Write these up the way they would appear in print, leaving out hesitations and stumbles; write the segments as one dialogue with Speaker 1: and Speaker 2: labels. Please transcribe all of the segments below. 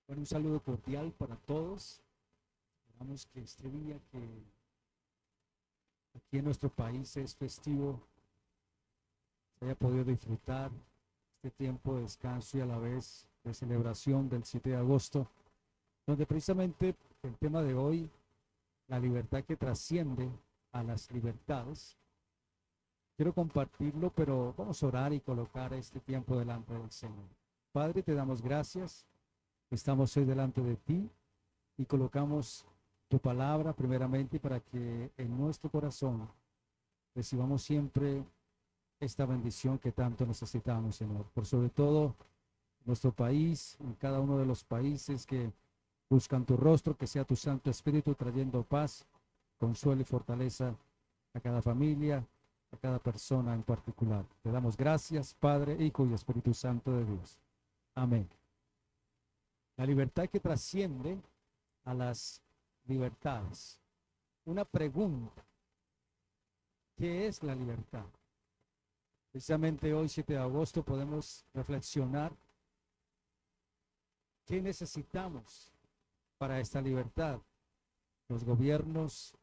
Speaker 1: Bueno, un saludo cordial para todos. Esperamos que este día que aquí en nuestro país es festivo, se haya podido disfrutar este tiempo de descanso y a la vez de celebración del 7 de agosto, donde precisamente el tema de hoy, la libertad que trasciende a las libertades. Quiero compartirlo, pero vamos a orar y colocar este tiempo delante del Señor. Padre, te damos gracias. Estamos hoy delante de ti y colocamos tu palabra primeramente para que en nuestro corazón recibamos siempre esta bendición que tanto necesitamos, Señor. Por sobre todo nuestro país, en cada uno de los países que buscan tu rostro, que sea tu Santo Espíritu trayendo paz, consuelo y fortaleza a cada familia, a cada persona en particular. Te damos gracias, Padre, Hijo y Espíritu Santo de Dios. Amén. La libertad que trasciende a las libertades. Una pregunta: ¿qué es la libertad? Precisamente hoy, 7 de agosto, podemos reflexionar qué necesitamos para esta libertad. Los gobiernos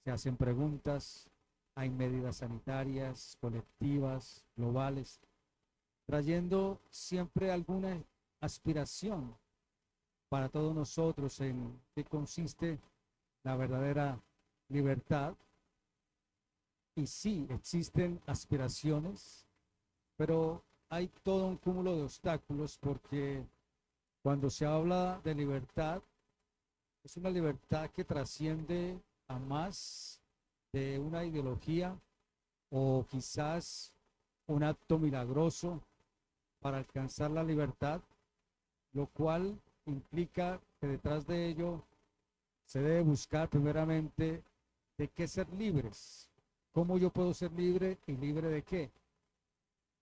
Speaker 1: se hacen preguntas, hay medidas sanitarias, colectivas, globales, trayendo siempre alguna aspiración para todos nosotros en qué consiste la verdadera libertad. Y sí, existen aspiraciones, pero hay todo un cúmulo de obstáculos porque cuando se habla de libertad, es una libertad que trasciende a más de una ideología o quizás un acto milagroso para alcanzar la libertad, lo cual implica que detrás de ello se debe buscar primeramente de qué ser libres. ¿Cómo yo puedo ser libre y libre de qué?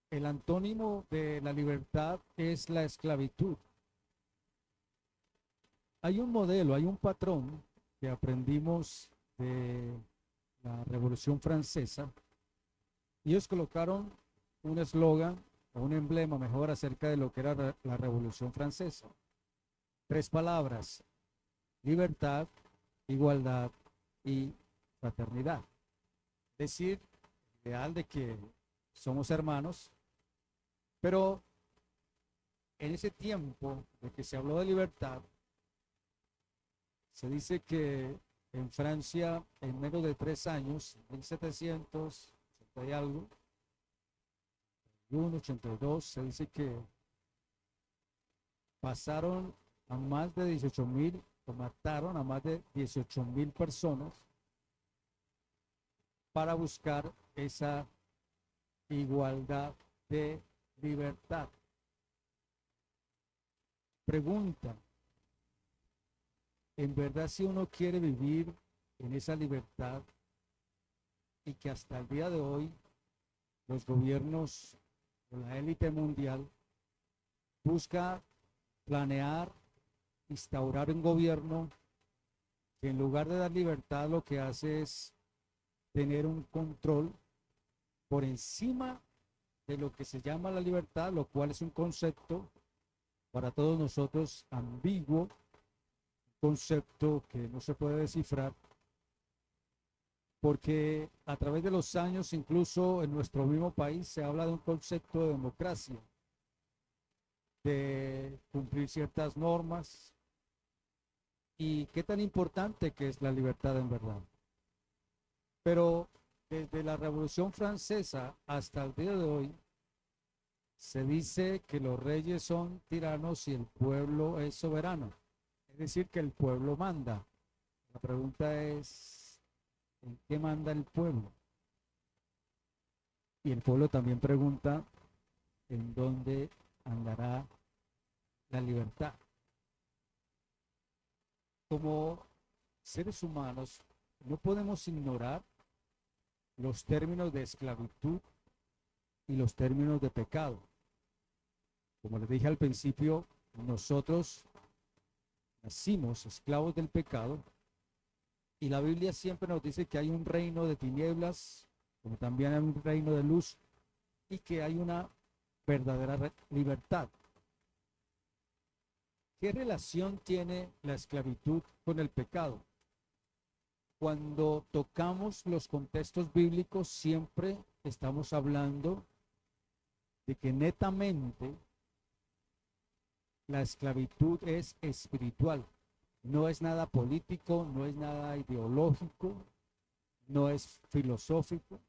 Speaker 1: El antónimo de la libertad es la esclavitud. Hay un modelo, hay un patrón que aprendimos de la Revolución Francesa y ellos colocaron un eslogan o un emblema mejor acerca de lo que era la Revolución Francesa. Tres palabras: libertad, igualdad y fraternidad. Es decir, el ideal de que somos hermanos, pero en ese tiempo de que se habló de libertad, se dice que en Francia, en menos de 3 años, 1780 y algo, 82, se dice que pasaron a más de 18.000, o mataron a más de 18.000 personas para buscar esa igualdad de libertad. Pregunta: en verdad, si uno quiere vivir en esa libertad y que hasta el día de hoy los gobiernos o la élite mundial busca planear, instaurar un gobierno que en lugar de dar libertad lo que hace es tener un control por encima de lo que se llama la libertad, lo cual es un concepto para todos nosotros ambiguo, concepto que no se puede descifrar, porque a través de los años, incluso en nuestro mismo país, se habla de un concepto de democracia, de cumplir ciertas normas, y qué tan importante que es la libertad en verdad. Pero desde la Revolución Francesa hasta el día de hoy, se dice que los reyes son tiranos y el pueblo es soberano. Es decir, que el pueblo manda. La pregunta es: ¿en qué manda el pueblo? Y el pueblo también pregunta: ¿en dónde andará la libertad? Como seres humanos, no podemos ignorar los términos de esclavitud y los términos de pecado. Como les dije al principio, nosotros nacimos esclavos del pecado y la Biblia siempre nos dice que hay un reino de tinieblas, como también hay un reino de luz, y que hay una verdadera libertad. ¿Qué relación tiene la esclavitud con el pecado? Cuando tocamos los contextos bíblicos, siempre estamos hablando de que netamente la esclavitud es espiritual. No es nada político, no es nada ideológico, no es filosófico.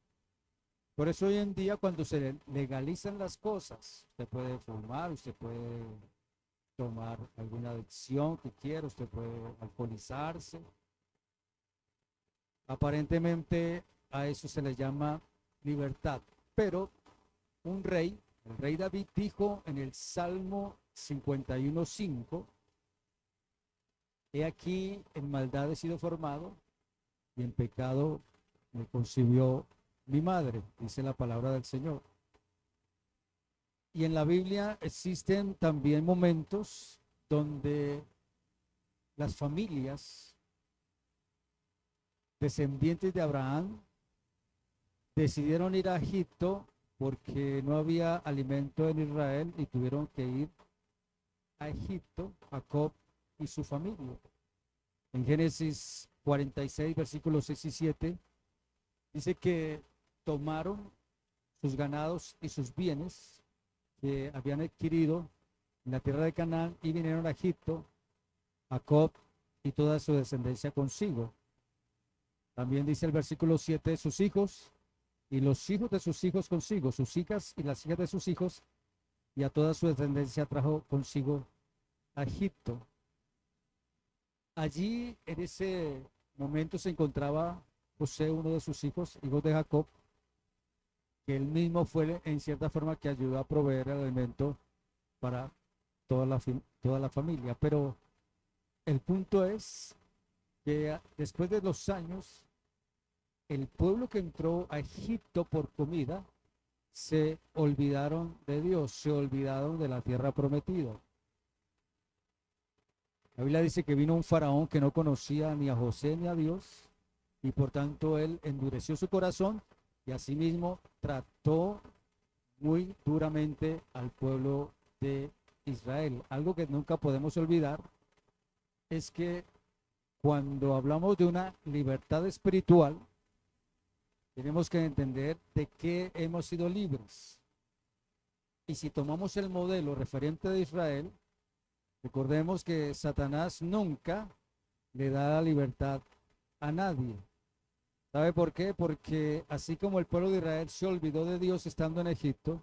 Speaker 1: Por eso hoy en día cuando se legalizan las cosas, usted puede fumar, usted puede tomar alguna adicción que quiera, usted puede alcoholizarse. Aparentemente a eso se le llama libertad. Pero un rey, el rey David dijo en el Salmo 51:5, he aquí en maldad he sido formado y en pecado me concibió mi madre, dice la palabra del Señor. Y en la Biblia existen también momentos donde las familias descendientes de Abraham decidieron ir a Egipto porque no había alimento en Israel y tuvieron que ir a Egipto, Jacob y su familia. En Génesis 46, versículos 6 y 7, dice que tomaron sus ganados y sus bienes que habían adquirido en la tierra de Canaán y vinieron a Egipto, Jacob y toda su descendencia consigo. También dice el versículo 7, sus hijos y los hijos de sus hijos consigo, sus hijas y las hijas de sus hijos, y a toda su descendencia trajo consigo a Egipto. Allí en ese momento se encontraba José, uno de sus hijos, hijos de Jacob, que él mismo fue en cierta forma que ayudó a proveer el alimento para toda la familia. Pero el punto es que después de los años, el pueblo que entró a Egipto por comida se olvidaron de Dios, se olvidaron de la tierra prometida. La Biblia dice que vino un faraón que no conocía ni a José ni a Dios, y por tanto él endureció su corazón y asimismo trató muy duramente al pueblo de Israel. Algo que nunca podemos olvidar es que cuando hablamos de una libertad espiritual, tenemos que entender de qué hemos sido libres. Y si tomamos el modelo referente de Israel, recordemos que Satanás nunca le da la libertad a nadie. ¿Sabe por qué? Porque así como el pueblo de Israel se olvidó de Dios estando en Egipto,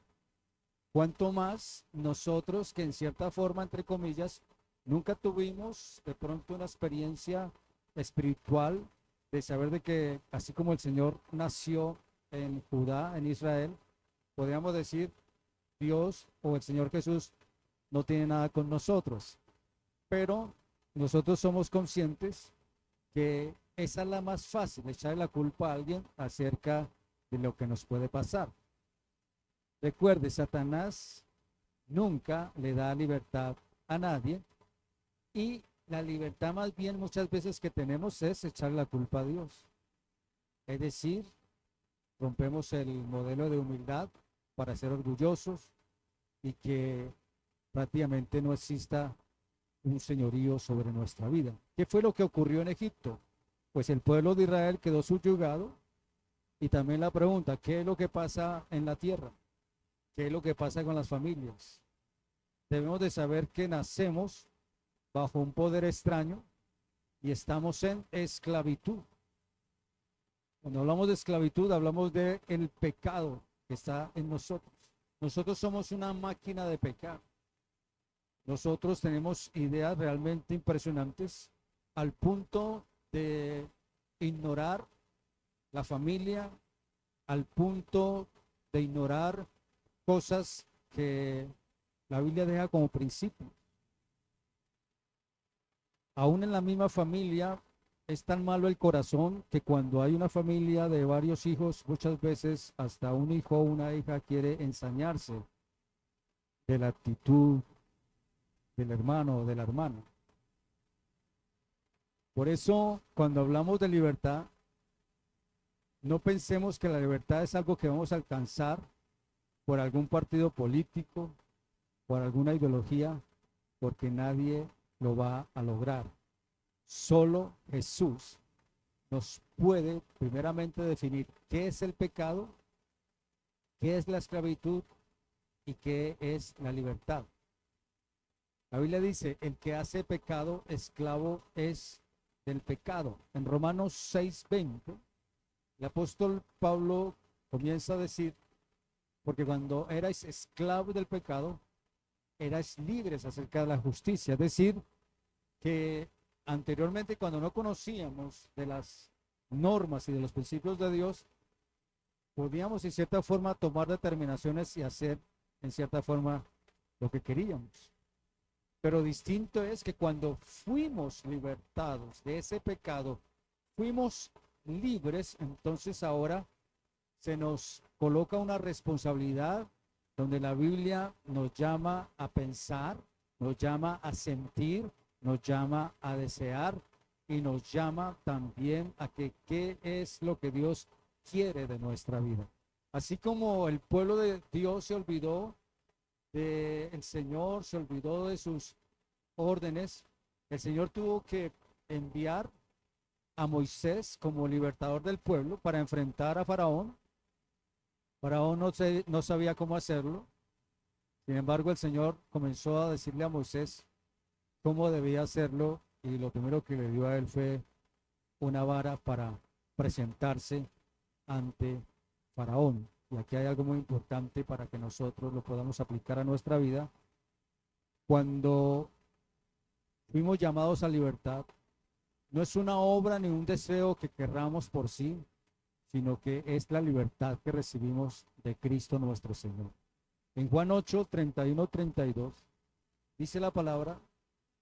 Speaker 1: cuanto más nosotros que en cierta forma, entre comillas, nunca tuvimos de pronto una experiencia espiritual de saber de que así como el Señor nació en Judá, en Israel, podríamos decir Dios o el Señor Jesús no tiene nada con nosotros. Pero nosotros somos conscientes que esa es la más fácil, echarle la culpa a alguien acerca de lo que nos puede pasar. Recuerde, Satanás nunca le da libertad a nadie y la libertad más bien muchas veces que tenemos es echar la culpa a Dios. Es decir, rompemos el modelo de humildad para ser orgullosos y que prácticamente no exista un señorío sobre nuestra vida. ¿Qué fue lo que ocurrió en Egipto? Pues el pueblo de Israel quedó subyugado y también la pregunta, ¿qué es lo que pasa en la tierra? ¿Qué es lo que pasa con las familias? Debemos de saber que nacemos bajo un poder extraño y estamos en esclavitud. Cuando hablamos de esclavitud, hablamos de el pecado que está en nosotros. Nosotros somos una máquina de pecar. Nosotros tenemos ideas realmente impresionantes al punto de ignorar la familia, al punto de ignorar cosas que la Biblia deja como principio. Aún en la misma familia es tan malo el corazón que cuando hay una familia de varios hijos, muchas veces hasta un hijo o una hija quiere ensañarse de la actitud del hermano o de la hermana. Por eso, cuando hablamos de libertad, no pensemos que la libertad es algo que vamos a alcanzar por algún partido político, por alguna ideología. porque nadie lo va a lograr. Solo Jesús nos puede primeramente definir qué es el pecado, qué es la esclavitud y qué es la libertad. La Biblia dice, el que hace pecado, esclavo es del pecado. En Romanos 6:20, el apóstol Pablo comienza a decir, porque cuando erais esclavos del pecado, erais libres acerca de la justicia. Es decir, que anteriormente cuando no conocíamos de las normas y de los principios de Dios, podíamos en cierta forma tomar determinaciones y hacer en cierta forma lo que queríamos. Pero distinto es que cuando fuimos libertados de ese pecado, fuimos libres, entonces ahora se nos coloca una responsabilidad donde la Biblia nos llama a pensar, nos llama a sentir, nos llama a desear y nos llama también a que qué es lo que Dios quiere de nuestra vida. Así como el pueblo de Dios se olvidó del Señor, se olvidó de sus órdenes, el Señor tuvo que enviar a Moisés como libertador del pueblo para enfrentar a Faraón. Faraón no sabía cómo hacerlo. Sin embargo, el Señor comenzó a decirle a Moisés cómo debía hacerlo y lo primero que le dio a él fue una vara para presentarse ante Faraón. Y aquí hay algo muy importante para que nosotros lo podamos aplicar a nuestra vida. Cuando fuimos llamados a libertad, no es una obra ni un deseo que querramos por sí, sino que es la libertad que recibimos de Cristo nuestro Señor. En Juan 8, 31, 32, dice la palabra,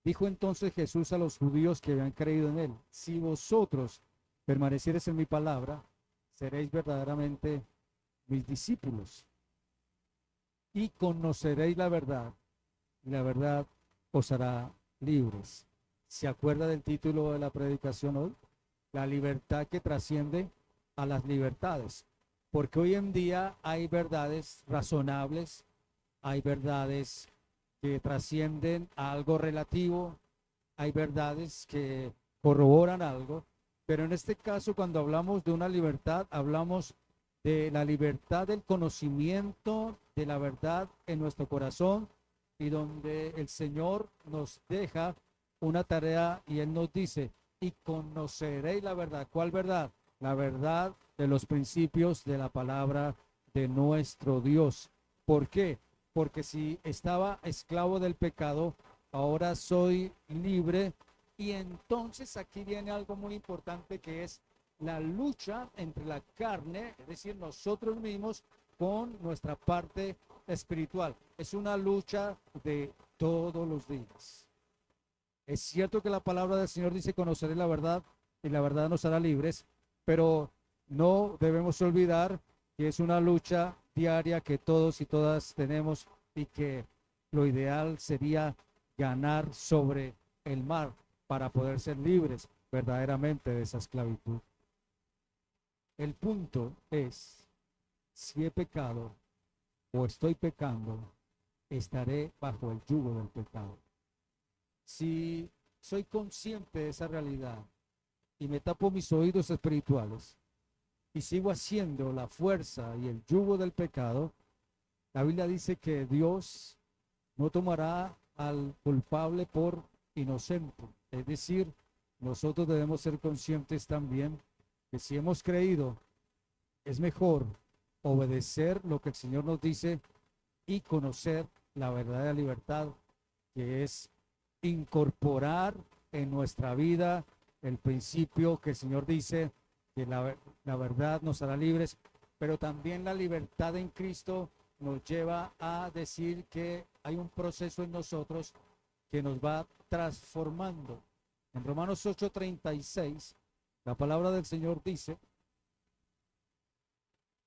Speaker 1: dijo entonces Jesús a los judíos que habían creído en él, si vosotros permaneciereis en mi palabra, seréis verdaderamente mis discípulos y conoceréis la verdad, y la verdad os hará libres. ¿Se acuerda del título de la predicación hoy? La libertad que trasciende a las libertades. Porque hoy en día hay verdades razonables, hay verdades que trascienden a algo relativo, hay verdades que corroboran algo, pero en este caso cuando hablamos de una libertad, hablamos de la libertad del conocimiento de la verdad en nuestro corazón y donde el Señor nos deja una tarea y Él nos dice, y conoceréis la verdad. ¿Cuál verdad? La verdad de los principios de la palabra de nuestro Dios. ¿Por qué? Porque si estaba esclavo del pecado, ahora soy libre. Y entonces aquí viene algo muy importante que es la lucha entre la carne, es decir, nosotros mismos, con nuestra parte espiritual. Es una lucha de todos los días. Es cierto que la palabra del Señor dice conoceré la verdad y la verdad nos hará libres, pero no debemos olvidar que es una lucha diaria que todos y todas tenemos y que lo ideal sería ganar sobre el mar para poder ser libres verdaderamente de esa esclavitud. El punto es, si he pecado o estoy pecando, estaré bajo el yugo del pecado. Si soy consciente de esa realidad y me tapo mis oídos espirituales y sigo haciendo la fuerza y el yugo del pecado, la Biblia dice que Dios no tomará al culpable por inocente. Es decir, nosotros debemos ser conscientes también que si hemos creído, es mejor obedecer lo que el Señor nos dice y conocer la verdadera libertad, que es incorporar en nuestra vida el principio que el Señor dice que la verdad nos hará libres, pero también la libertad en Cristo nos lleva a decir que hay un proceso en nosotros que nos va transformando. En Romanos 8:36, la palabra del Señor dice,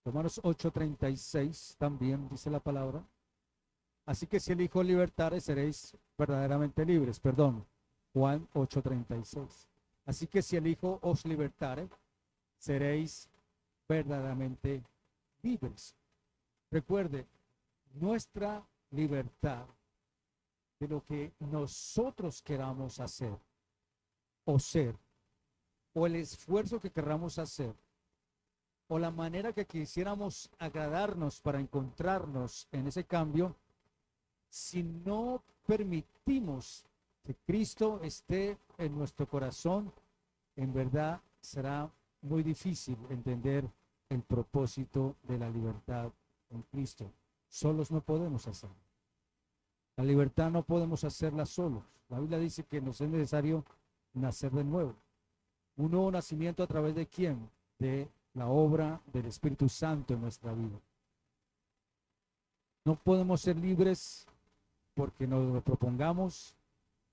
Speaker 1: Romanos 8:36 también dice la palabra, así que si el Hijo libertare, seréis verdaderamente libres. Perdón, Juan 8:36. Así que si el Hijo os libertare, seréis verdaderamente libres. Recuerde, nuestra libertad de lo que nosotros queramos hacer o ser, o el esfuerzo que queramos hacer, o la manera que quisiéramos agradarnos para encontrarnos en ese cambio, si no permitimos que Cristo esté en nuestro corazón, en verdad será muy difícil entender el propósito de la libertad en Cristo. Solos no podemos hacerlo. La libertad no podemos hacerla solos. La Biblia dice que nos es necesario nacer de nuevo. Un nuevo nacimiento a través de quién? De la obra del Espíritu Santo en nuestra vida. No podemos ser libres porque nos lo propongamos,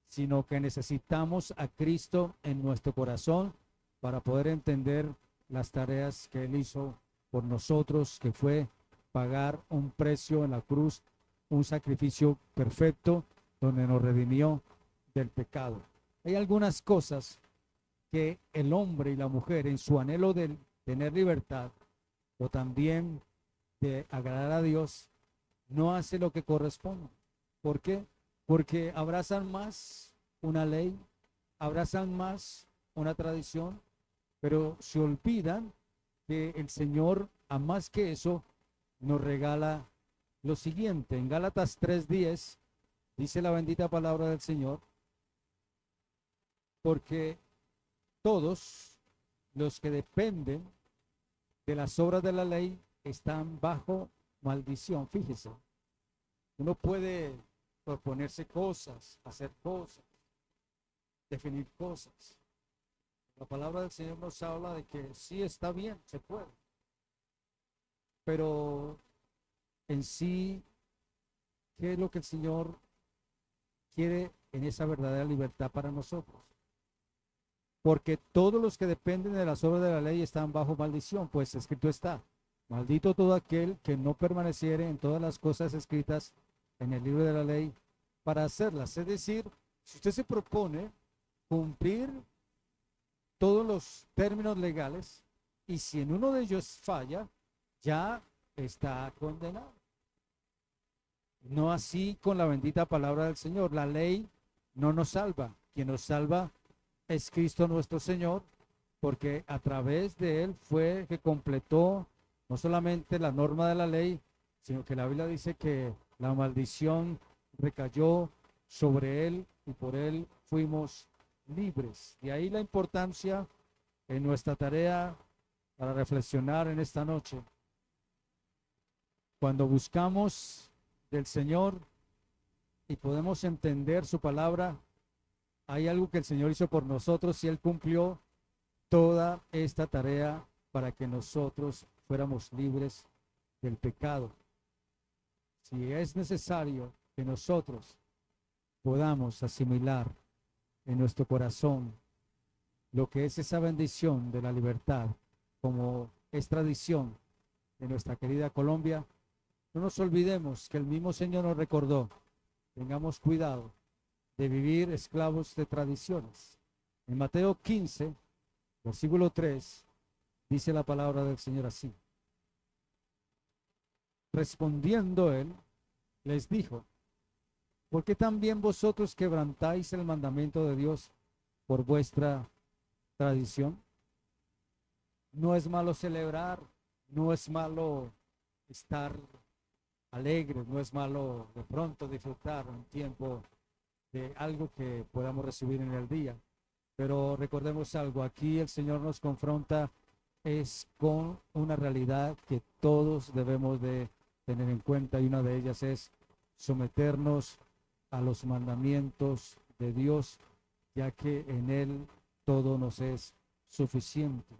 Speaker 1: sino que necesitamos a Cristo en nuestro corazón para poder entender las tareas que Él hizo por nosotros, que fue pagar un precio en la cruz, un sacrificio perfecto, donde nos redimió del pecado. Hay algunas cosas que el hombre y la mujer, en su anhelo de tener libertad, o también de agradar a Dios, no hace lo que corresponde. ¿Por qué? Porque abrazan más una ley, abrazan más una tradición, pero se olvidan que el Señor, a más que eso, nos regala lo siguiente. En Gálatas 3:10 dice la bendita palabra del Señor, porque todos los que dependen de las obras de la ley están bajo maldición. Fíjese, uno puede proponerse cosas, hacer cosas, definir cosas. La palabra del Señor nos habla de que sí está bien, se puede, pero en sí, ¿qué es lo que el Señor quiere en esa verdadera libertad para nosotros? Porque todos los que dependen de las obras de la ley están bajo maldición, pues escrito está: maldito todo aquel que no permaneciere en todas las cosas escritas en el libro de la ley para hacerlas. Es decir, si usted se propone cumplir todos los términos legales y si en uno de ellos falla, ya está condenado. No así con la bendita palabra del Señor. La ley no nos salva. Quien nos salva es Cristo nuestro Señor, porque a través de Él fue que completó no solamente la norma de la ley, sino que la Biblia dice que la maldición recayó sobre Él y por Él fuimos libres. De ahí la importancia en nuestra tarea para reflexionar en esta noche. Cuando buscamos del Señor y podemos entender su palabra, hay algo que el Señor hizo por nosotros y Él cumplió toda esta tarea para que nosotros fuéramos libres del pecado. Si es necesario que nosotros podamos asimilar en nuestro corazón lo que es esa bendición de la libertad, como es tradición de nuestra querida Colombia, no nos olvidemos que el mismo Señor nos recordó: tengamos cuidado de vivir esclavos de tradiciones. En Mateo 15, versículo 3, dice la palabra del Señor así: respondiendo Él, les dijo: ¿por qué también vosotros quebrantáis el mandamiento de Dios por vuestra tradición? No es malo celebrar, no es malo estar alegres, no es malo de pronto disfrutar un tiempo de algo que podamos recibir en el día. Pero recordemos algo, aquí el Señor nos confronta es con una realidad que todos debemos de tener en cuenta, y una de ellas es someternos a los mandamientos de Dios, ya que en Él todo nos es suficiente.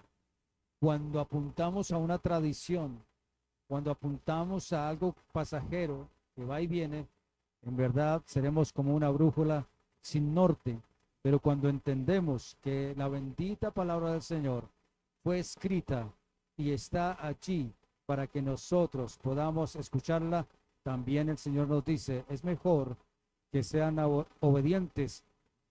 Speaker 1: Cuando apuntamos a una tradición, cuando apuntamos a algo pasajero que va y viene, en verdad seremos como una brújula sin norte. Pero cuando entendemos que la bendita palabra del Señor fue escrita y está allí para que nosotros podamos escucharla, también el Señor nos dice: es mejor que sean obedientes,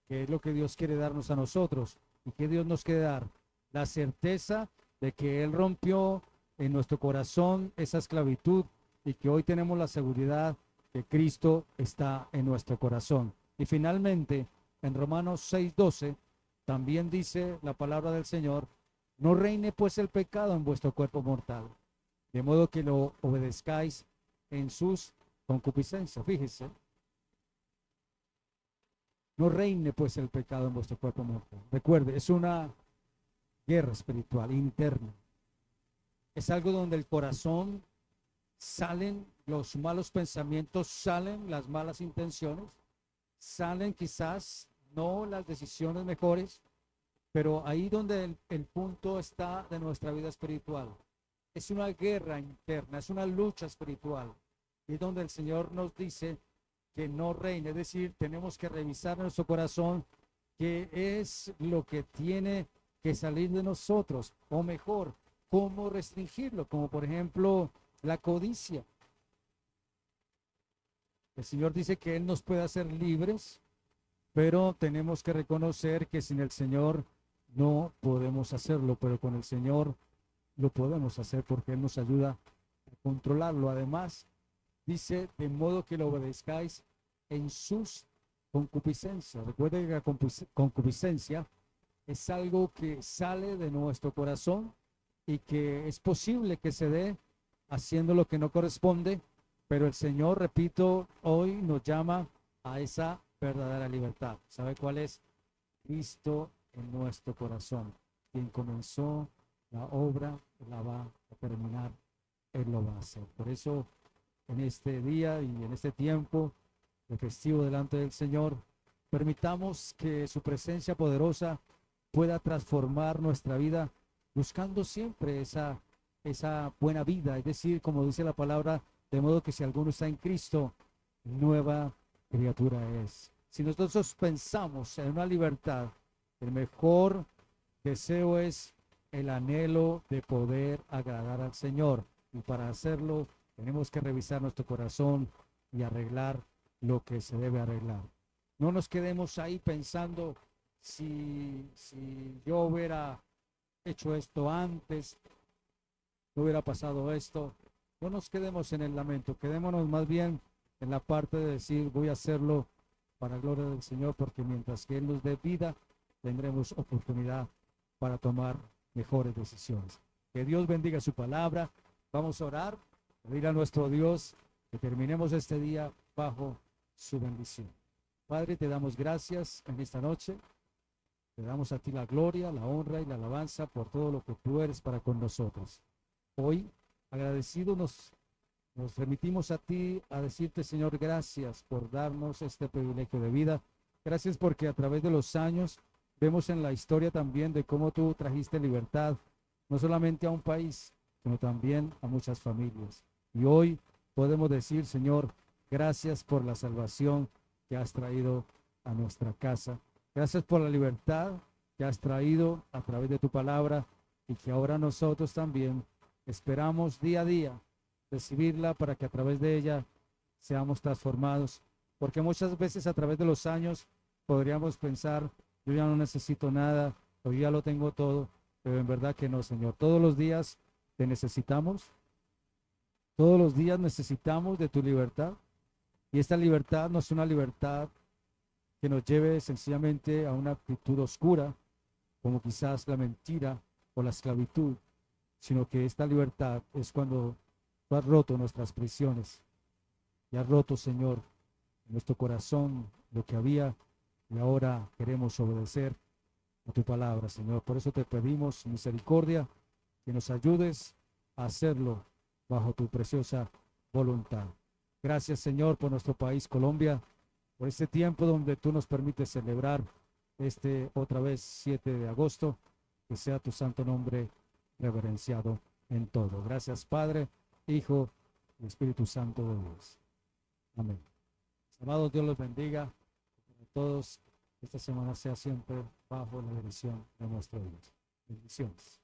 Speaker 1: que es lo que Dios quiere darnos a nosotros. ¿Y que Dios nos quiere dar? La certeza de que Él rompió en nuestro corazón esa esclavitud y que hoy tenemos la seguridad que Cristo está en nuestro corazón. Y finalmente, en Romanos 6:12, también dice la palabra del Señor: no reine pues el pecado en vuestro cuerpo mortal, de modo que lo obedezcáis en sus concupiscencias. Fíjese, no reine pues el pecado en vuestro cuerpo mortal. Recuerde, es una guerra espiritual interna. Es algo donde el corazón salen los malos pensamientos, salen las malas intenciones, salen quizás no las decisiones mejores, pero ahí donde el punto está de nuestra vida espiritual. Es una guerra interna, es una lucha espiritual. Y es donde el Señor nos dice que no reine, es decir, tenemos que revisar nuestro corazón, qué es lo que tiene que salir de nosotros, o mejor, cómo restringirlo, como por ejemplo la codicia. El Señor dice que Él nos puede hacer libres, pero tenemos que reconocer que sin el Señor no podemos hacerlo, pero con el Señor lo podemos hacer porque Él nos ayuda a controlarlo. Además, dice, de modo que lo obedezcáis en sus concupiscencias. Recuerden que la concupiscencia es algo que sale de nuestro corazón y que es posible que se dé haciendo lo que no corresponde, pero el Señor, repito, hoy nos llama a esa verdadera libertad. ¿Sabe cuál es? Cristo en nuestro corazón. Quien comenzó la obra la va a terminar, Él lo va a hacer. Por eso, en este día y en este tiempo de festivo delante del Señor, permitamos que su presencia poderosa pueda transformar nuestra vida, buscando siempre esa buena vida, es decir, como dice la palabra, de modo que si alguno está en Cristo, nueva criatura es. Si nosotros pensamos en una libertad, el mejor deseo es el anhelo de poder agradar al Señor. Y para hacerlo, tenemos que revisar nuestro corazón y arreglar lo que se debe arreglar. No nos quedemos ahí pensando si yo hubiera hecho esto antes, no hubiera pasado esto. No nos quedemos en el lamento, quedémonos más bien en la parte de decir, voy a hacerlo para la gloria del Señor, porque mientras que Él nos dé vida, tendremos oportunidad para tomar mejores decisiones. Que Dios bendiga su palabra. Vamos a orar, pedir a nuestro Dios que terminemos este día bajo su bendición. Padre, te damos gracias en esta noche. Te damos a ti la gloria, la honra y la alabanza por todo lo que tú eres para con nosotros. Hoy, agradecidos, nos remitimos a ti a decirte, Señor, gracias por darnos este privilegio de vida. Gracias porque a través de los años vemos en la historia también de cómo tú trajiste libertad, no solamente a un país, sino también a muchas familias. Y hoy podemos decir, Señor, gracias por la salvación que has traído a nuestra casa. Gracias por la libertad que has traído a través de tu palabra y que ahora nosotros también esperamos día a día recibirla para que a través de ella seamos transformados. Porque muchas veces a través de los años podríamos pensar, yo ya no necesito nada, o yo ya lo tengo todo, pero en verdad que no, Señor. Todos los días te necesitamos, todos los días necesitamos de tu libertad. Y esta libertad no es una libertad que nos lleve sencillamente a una actitud oscura, como quizás la mentira o la esclavitud, sino que esta libertad es cuando tú has roto nuestras prisiones y has roto, Señor, en nuestro corazón lo que había, y ahora queremos obedecer a tu palabra, Señor. Por eso te pedimos misericordia, que nos ayudes a hacerlo bajo tu preciosa voluntad. Gracias, Señor, por nuestro país, Colombia, por este tiempo donde tú nos permites celebrar otra vez 7 de agosto. Que sea tu santo nombre reverenciado en todo. Gracias, Padre, Hijo y Espíritu Santo de Dios. Amén. Amados, Dios los bendiga. A todos, esta semana sea siempre bajo la dirección de nuestro Dios. Bendiciones.